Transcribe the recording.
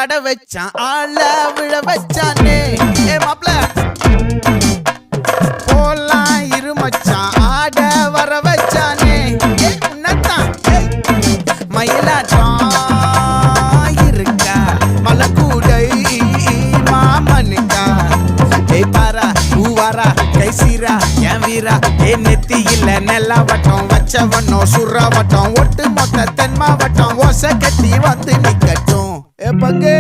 பட வச்சான் ஆள விழ வச்சானே ஏ மாப்ள போலாம் இருமச்சான் ஆட வர வச்சானே ஏ உன்னதான் மயிலாட்டம் இருக்கா மலக்கூடை மாமனுக்கா ஏ பாரா பூவாரா கைசீரா என் வீரா ஏ நெத்தி இல்ல நெல்லா வட்டம் வச்சவனோ சுறா வட்டம் ஒட்டு மொத்த தென் மாவட்டம் ஓசை கட்டி வந்து நிக்கட்டும் ஏ பங்கே